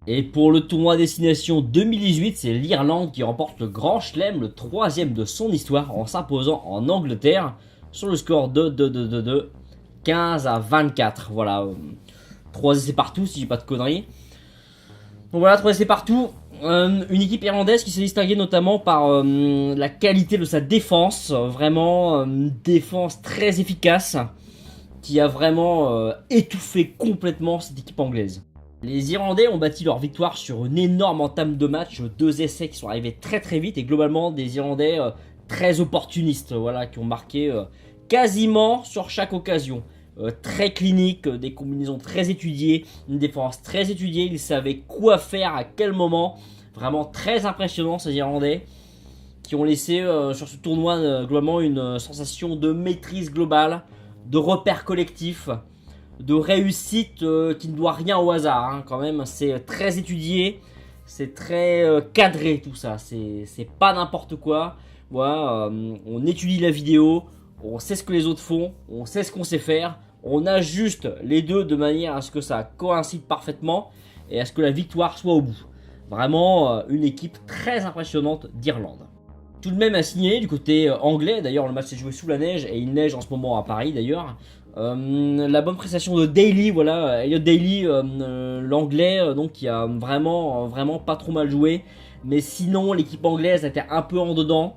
Et pour le tournoi Destination 2018, c'est l'Irlande qui remporte le Grand Chelem, le troisième de son histoire, en s'imposant en Angleterre sur le score de 15-24. Voilà, 3 essais partout si j'ai pas de conneries. Donc voilà, 3 essais partout. Une équipe irlandaise qui s'est distinguée notamment par la qualité de sa défense, vraiment une défense très efficace, qui a vraiment étouffé complètement cette équipe anglaise. Les Irlandais ont bâti leur victoire sur une énorme entame de match, 2 essais qui sont arrivés très très vite et globalement des Irlandais très opportunistes, voilà, qui ont marqué quasiment sur chaque occasion. Très clinique, des combinaisons très étudiées, une défense très étudiée, ils savaient quoi faire à quel moment. Vraiment très impressionnant ces Irlandais qui ont laissé sur ce tournoi globalement une sensation de maîtrise globale, de repère collectif, de réussite qui ne doit rien au hasard hein, quand même. C'est très étudié, c'est très cadré tout ça, c'est pas n'importe quoi. Voilà, on étudie la vidéo, on sait ce que les autres font, on sait ce qu'on sait faire, on ajuste les deux de manière à ce que ça coïncide parfaitement et à ce que la victoire soit au bout. Vraiment une équipe très impressionnante d'Irlande. Tout de même à signaler du côté anglais, d'ailleurs le match s'est joué sous la neige et il neige en ce moment à Paris d'ailleurs. La bonne prestation de Daly, voilà, Elliot Daly, l'anglais, donc qui a vraiment pas trop mal joué. Mais sinon l'équipe anglaise était un peu en dedans.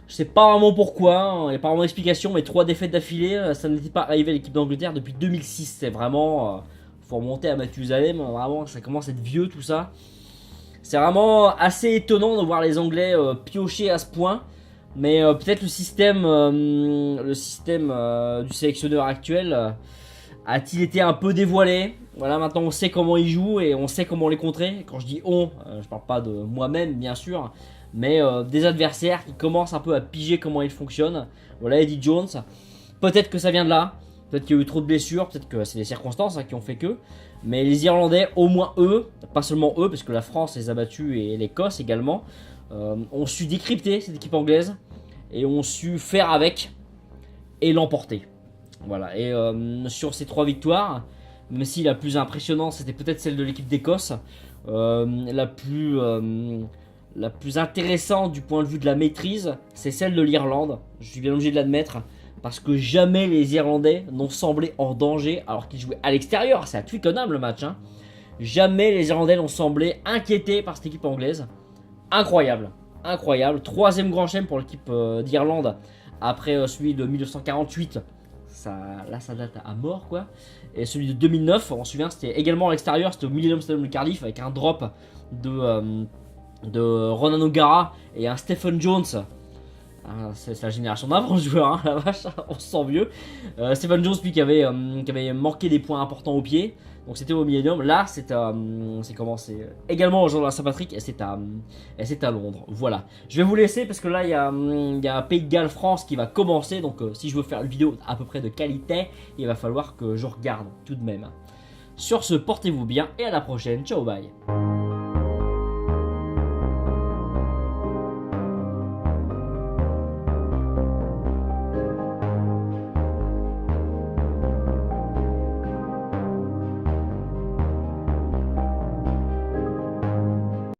Je sais pas vraiment pourquoi, il n'y a pas vraiment d'explication, mais 3 défaites d'affilée, ça n'était pas arrivé à l'équipe d'Angleterre depuis 2006. C'est vraiment, faut remonter à Mathusalem, vraiment ça commence à être vieux tout ça. C'est vraiment assez étonnant de voir les Anglais piocher à ce point. Mais peut-être le système du sélectionneur actuel a-t-il été un peu dévoilé. Voilà, maintenant on sait comment ils jouent et on sait comment les contrer. Quand je dis on, je parle pas de moi-même bien sûr, mais des adversaires qui commencent un peu à piger comment ils fonctionnent. Voilà, Eddie Jones. Peut-être que ça vient de là. Peut-être qu'il y a eu trop de blessures, peut-être que c'est les circonstances hein, qui ont fait que. Mais les Irlandais, au moins eux, pas seulement eux, parce que la France les a battus et l'Écosse également, ont su décrypter cette équipe anglaise et ont su faire avec et l'emporter. Voilà, et sur ces 3 victoires, même si la plus impressionnante c'était peut-être celle de l'équipe d'Écosse, la plus intéressante du point de vue de la maîtrise, c'est celle de l'Irlande. Je suis bien obligé de l'admettre. Parce que jamais les Irlandais n'ont semblé en danger alors qu'ils jouaient à l'extérieur. C'est à Twickenham le match. Hein. Jamais les Irlandais n'ont semblé inquiétés par cette équipe anglaise. Incroyable. Incroyable. 3e grand chelem pour l'équipe d'Irlande. Après celui de 1948. Là ça date à mort quoi. Et celui de 2009, on se souvient, c'était également à l'extérieur. C'était au Millennium Stadium de Cardiff avec un drop de Ronan O'Gara et un Stephen Jones. C'est la génération d'avant ce joueur, hein, la vache, on se sent vieux. Stephen Jones, lui, qui avait manqué des points importants au pied. Donc c'était au Millennium. Là, c'est également au jour de la Saint-Patrick et c'est à Londres. Voilà. Je vais vous laisser parce que là, il y a Pays de Galles France qui va commencer. Donc si je veux faire une vidéo à peu près de qualité, il va falloir que je regarde tout de même. Sur ce, portez-vous bien et à la prochaine. Ciao, bye.